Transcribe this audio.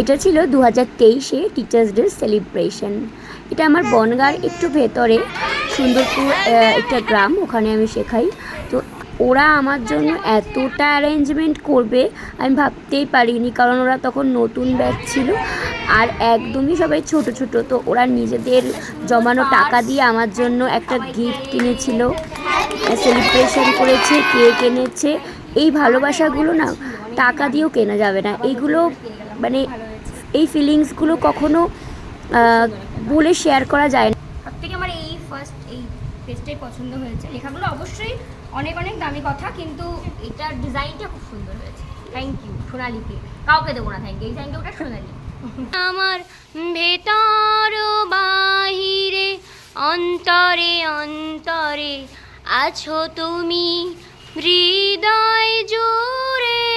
এটা ছিল 2023-এ teachers day celebration. এটা আমার বনগাঁর একটু ভেতরে সুন্দরপুর একটা গ্রাম, ওখানে আমি শেখাই। তো ওরা আমার জন্য এতটা অ্যারেঞ্জমেন্ট করবে আমি ভাবতেই পারিনি, কারণ ওরা তখন নতুন ব্যাচ ছিল আর একদমই সবাই ছোট ছোট। তো ওরা নিজেদের জমানো টাকা দিয়ে আমার জন্য একটা গিফট কিনেছিল, সেলিব্রেশন করেছে, কেক এনেছে। এই ভালোবাসাগুলো না টাকা দিয়েও কেনা যাবে না। এইগুলো মানে এই ফিলিংসগুলো কখনো বলে শেয়ার করা যায় না। সব থেকে আমার এই ফার্স্ট এই পেজটাই পছন্দ হয়েছে। লেখাগুলো অবশ্যই অনেক অনেক দামি কথা, কিন্তু এটার ডিজাইনটা খুব সুন্দর হয়েছে। থ্যাংক ইউ সোনালিকে, কাউকে দেবো না থ্যাংক ইউ, এই থ্যাংক ইউটা সোনালি। আমার ভেতর বাহিরে অন্তরে অন্তরে আছো তুমি, হৃদয় জুড়ে